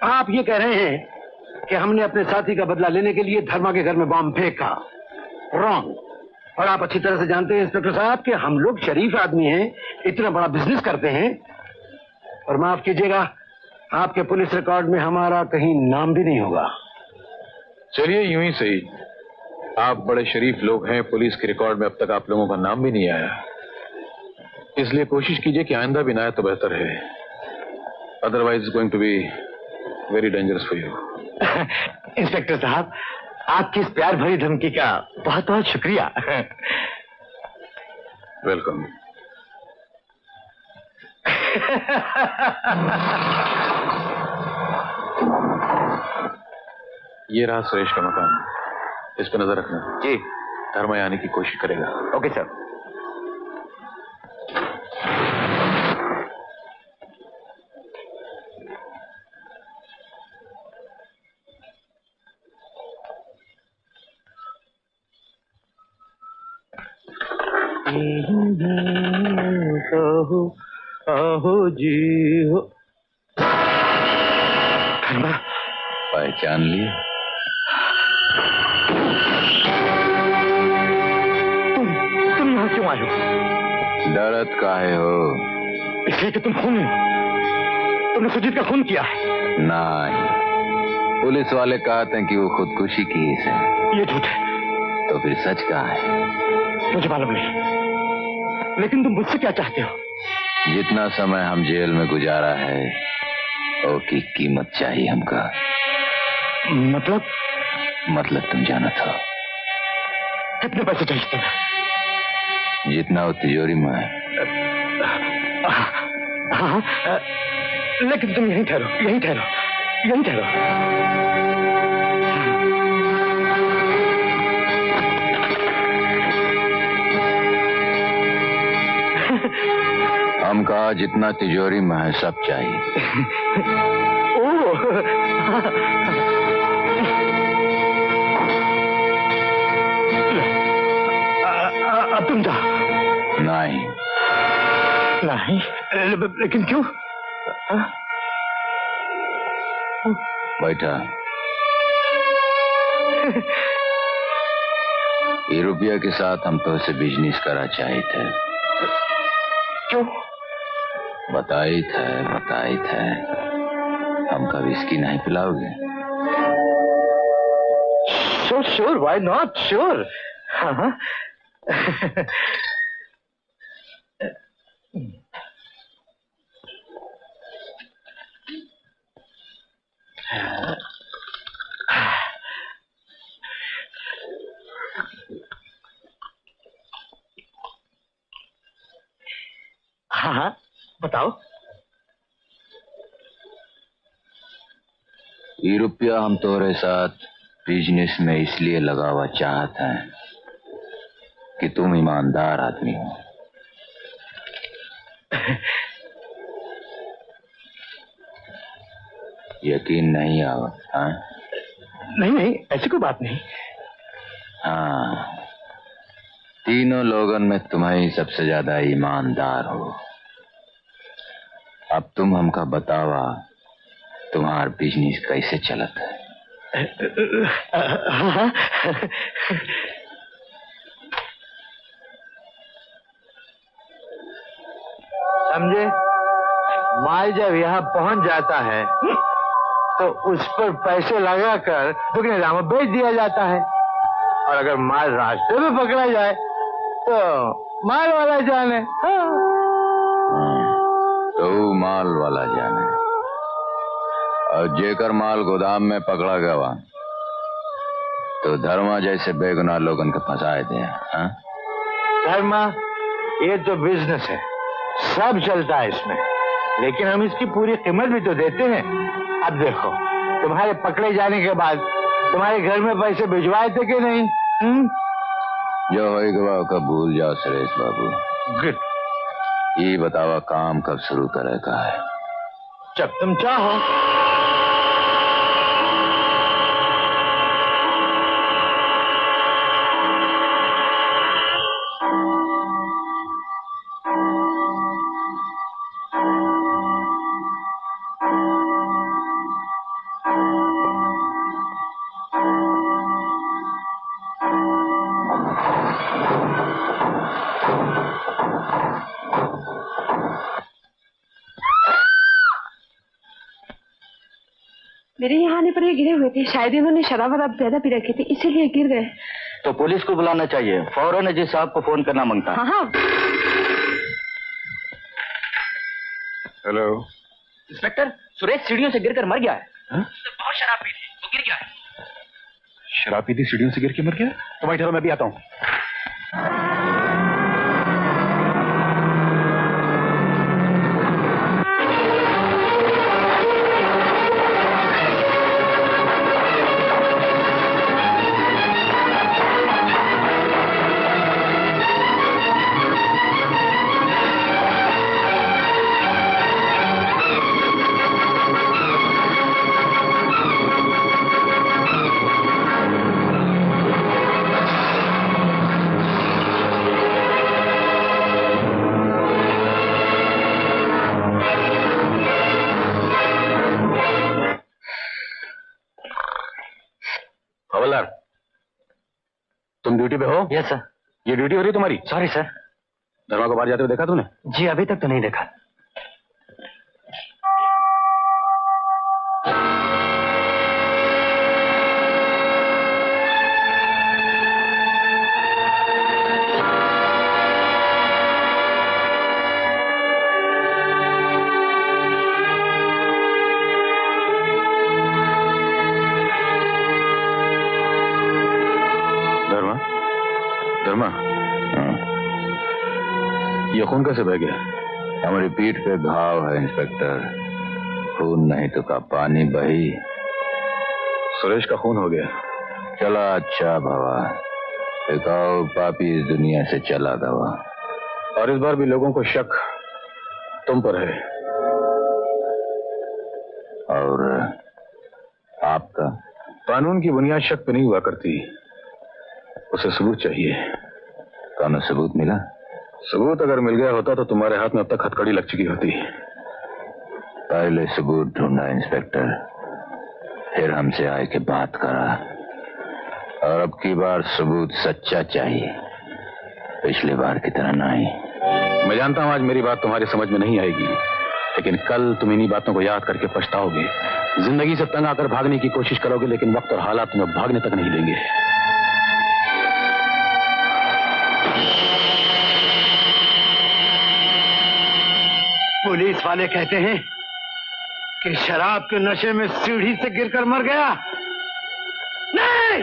आप ये कह रहे हैं कि हमने अपने साथी का बदला लेने के लिए धर्मा के घर में बॉम्ब फेंका? रॉन्ग। और आप अच्छी तरह से जानते हैं इंस्पेक्टर साहब कि हम लोग शरीफ आदमी हैं, इतना बड़ा बिजनेस करते हैं, और माफ कीजिएगा, आपके पुलिस रिकॉर्ड में हमारा कहीं नाम भी नहीं होगा। चलिए यूं ही सही, आप बड़े शरीफ लोग हैं, पुलिस के रिकॉर्ड में अब तक आप लोगों का नाम भी नहीं आया, इसलिए कोशिश कीजिए कि आइंदा भी ना आए तो बेहतर है। Otherwise going to be very dangerous for you. Inspector साहब, आपकी इस प्यार भरी धमकी का बहुत बहुत शुक्रिया। वेलकम। ये रहा सुरेश का मकान, इस पर नजर रखना। जी। धर्मा आने की कोशिश करेगा। Okay sir. आहो जी हो। पहचान लिए? तुम यहाँ क्यों आए हो? डरत काहे हो? इसलिए कि तुम खूनी हो। तुमने सुजीत का खून किया है। नहीं, पुलिस वाले कहते हैं कि वो खुदकुशी की है। ये झूठ है। तो फिर सच कहाँ है? मुझे मालूम नहीं, लेकिन तुम मुझसे क्या चाहते हो? जितना समय हम जेल में गुजारा है उसकी कीमत चाहिए हमका। मतलब तुम जाना था। कितने पैसे चाहिए तुम्हें? जितना वो तिजोरी में है। हाँ, लेकिन तुम यहीं ठहरो, यहीं ठहरो, यहीं ठहरो। हमका जितना तिजोरी में है सब चाहिए। अब तुम जाओ। नहीं। नहीं? लेकिन क्यों? बैठा। ये रुपया के साथ हम तो से बिजनेस करा चाहे थे। क्यों? बताई थे हमका विस्की नहीं पिलाओगे? Sure, why not, sure. हाँ। हाँ, बताओ। ये रुपया हम तुम्हारे साथ बिजनेस में इसलिए लगावा चाहते हैं कि तुम ईमानदार आदमी हो। यकीन नहीं आवा? हाँ? नहीं, ऐसी कोई बात नहीं। हाँ, तीनों लोगों में तुम्हारी सबसे ज्यादा ईमानदार हो। अब तुम हमका बतावा तुम्हारा बिजनेस कैसे चलता है? समझे? माल जब यहाँ पहुंच जाता है तो उस पर पैसे लगाकर दुगने दाम में बेच दिया जाता है, और अगर माल रास्ते में पकड़ा जाए तो माल वाला जाने। तो माल वाला जाने, और जेकर माल गोदाम में पकड़ा गया तो धर्मा जैसे बेगुनाह लोगन के फंसाए दे। हाँ? धर्मा, ये तो बिजनेस है, सब चलता है इसमें, लेकिन हम इसकी पूरी कीमत भी तो देते हैं। अब देखो, तुम्हारे पकड़े जाने के बाद तुम्हारे घर में पैसे भिजवाए थे कि नहीं? जो होगा का भूल जाओ सुरेश बाबू। गुड। ये बतावा काम कब शुरू करेगा है? जब तुम चाहो। मेरे यहाँ आने पर ये गिरे हुए थे, शायद इन्होंने शराब वराब ज्यादा पी रखी थी, इसीलिए गिर गए। तो पुलिस को बुलाना चाहिए, फौरन अजीज साहब को फोन करना मांगता है। हाँ हाँ। हेलो इंस्पेक्टर, सुरेश सीढ़ियों से गिरकर मर गया है। बहुत शराब पी थी, वो गिर गया है। शराब पी थी, सीढ़ियों से गिर के मर गया? तो भाई ठहरो, मैं भी आता हूँ। हवलदार, तुम ड्यूटी पे हो? Yes sir. ये ड्यूटी हो रही है तुम्हारी? Sorry sir. धर्मा को बाहर जाते हुए देखा तूने? जी अभी तक तो नहीं देखा। धर्मा, ये खून कैसे बह गया? हमारी पीठ पे घाव है इंस्पेक्टर, खून नहीं तो का पानी बही। सुरेश का खून हो गया। चला अच्छा भवा, एकाओ पापी इस दुनिया से चला गवा। और इस बार भी लोगों को शक तुम पर है। और आपका? कानून की बुनियाद शक पे नहीं हुआ करती, उसे सबूत चाहिए। कौन सबूत मिला? सबूत अगर मिल गया होता तो तुम्हारे हाथ में अब तक हथकड़ी लग चुकी होती। पहले सबूत ढूंढा इंस्पेक्टर, फिर हमसे आए के बात करा, और अब की बार सबूत सच्चा चाहिए, पिछली बार की तरह नहीं। मैं जानता हूं आज मेरी बात तुम्हारी समझ में नहीं आएगी, लेकिन कल तुम इन्हीं बातों को याद करके पछताओगे। जिंदगी से तंग आकर भागने की कोशिश करोगे, लेकिन वक्त और हालात तुम्हें भागने तक नहीं देंगे। पुलिस वाले कहते हैं कि शराब के नशे में सीढ़ी से गिरकर मर गया। नहीं,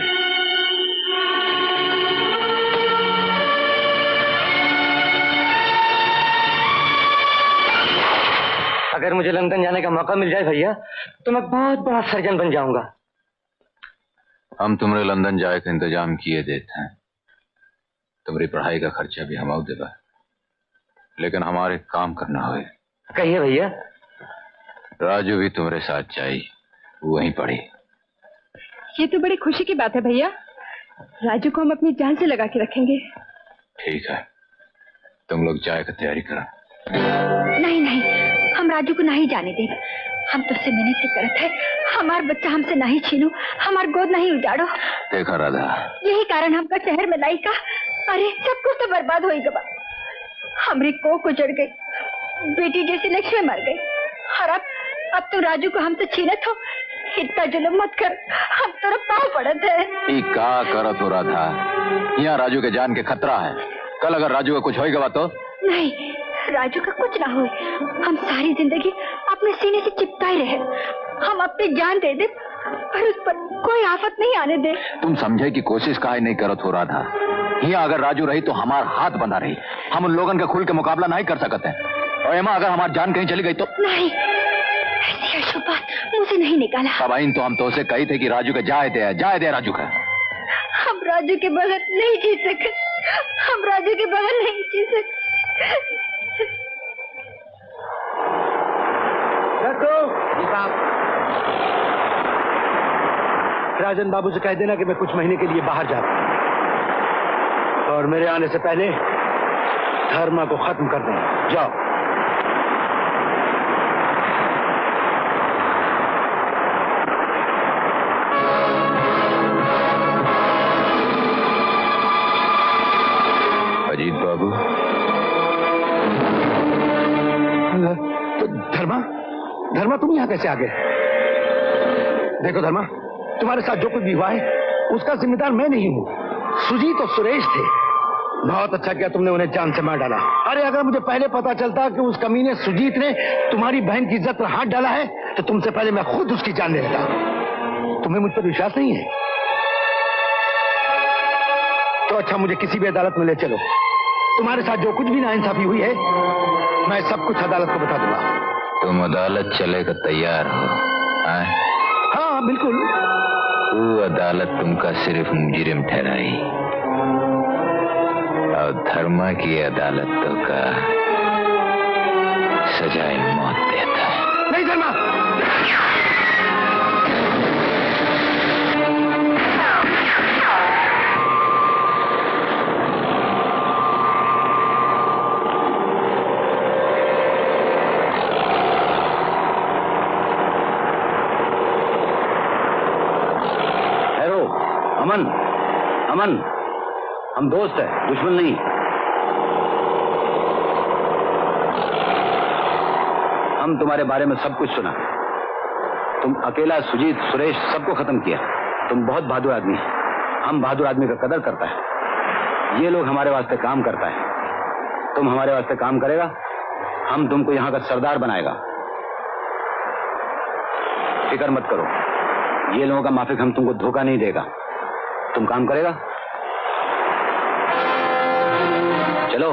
अगर मुझे लंदन जाने का मौका मिल जाए भैया, तो मैं बहुत बड़ा सर्जन बन जाऊंगा। हम तुम्हारे लंदन जाए का इंतजाम किए देते हैं, तुम्हारी पढ़ाई का खर्चा भी हम देगा, लेकिन हमारे काम करना होए। कहिए भैया। राजू भी तुम्हारे साथ चाहिए, वहीं पढ़ी। ये तो बड़ी खुशी की बात है भैया, राजू को हम अपनी जान से लगा के रखेंगे। ठीक है, तुम लोग चाय की तैयारी करो। नहीं नहीं, हम राजू को नहीं जाने देंगे। हम तुझसे मिन्नत करत है, हमार बच्चा हमसे नहीं छीनो, हमार गोद नहीं उजाड़ो। देखा राधा, यही कारण हमका शहर में लाई का। अरे सब कुछ तो बर्बाद हो गया, हमारी कोख उजड़ गई, बेटी जैसी लक्ष्मी मर गई, और अब तो राजू को हमसे छीनत हो। इतना जुल्म मत कर, हम तेरे पाँव पड़त है। का करत हो राधा, यहाँ राजू के जान के खतरा है। कल अगर राजू का कुछ होगा तो? नहीं, राजू का कुछ ना हो। हम सारी जिंदगी अपने सीने से चिपकाए रहे, हम अपनी जान दे दे पर उस पर कोई आफत नहीं आने दे। तुम समझे की कोशिश काहे नहीं करत हो राधा? यहाँ अगर राजू रही तो हमार हाथ बंधा रही, हम उन लोगों के खुल के मुकाबला नहीं कर सकते हैं। और एमा अगर हमारी जान कहीं चली गई तो? नहीं, ऐसी अशुभ बात मुंह से नहीं निकाला। सबाइन तो हम तो उसे कही थे कि राजू के जाए दे राजू का। हम राजू के बगैर नहीं जी सकते, हम राजू के बगैर नहीं जी सकते। राजन बाबू से कह देना कि मैं कुछ महीने के लिए बाहर जाता हूं, और मेरे आने से पहले धर्मा को खत्म कर देना। जाओ। अजीत बाबू, तो धर्मा तुम यहाँ कैसे आ गए? देखो धर्मा, तुम्हारे साथ जो कुछ भी हुआ है उसका जिम्मेदार मैं नहीं हूँ, सुजीत और सुरेश थे। बहुत अच्छा किया तुमने उन्हें जान से मार डाला। अरे अगर मुझे पहले पता चलता कि उस कमीने सुजीत ने तुम्हारी बहन की इज्जत पर हाथ डाला है तो तुमसे पहले मैं खुद उसकी जान ले लेता। तुम्हें मुझ पर विश्वास नहीं है तो अच्छा, मुझे किसी भी अदालत में ले चलो। तुम्हारे साथ जो कुछ भी नाइंसाफी हुई है मैं सब कुछ अदालत को बता दूंगा। तुम अदालत चले का तैयार हो? हाँ बिल्कुल। वो अदालत तुमका सिर्फ मुजरिम ठहराई और धर्मा की अदालत तो का सजाए मौत देता है। नहीं धर्मा, अमन, अमन, हम दोस्त हैं, दुश्मन नहीं। हम तुम्हारे बारे में सब कुछ सुना। तुम अकेला सुजीत, सुरेश सबको खत्म किया। तुम बहुत बहादुर आदमी है। हम बहादुर आदमी का कदर करता है। ये लोग हमारे वास्ते काम करता है। तुम हमारे वास्ते काम करेगा, हम तुमको यहाँ का सरदार बनाएगा। फिक्र मत करो, ये लोगों का माफिक हम तुमको धोखा नहीं देगा। तुम काम करेगा? चलो।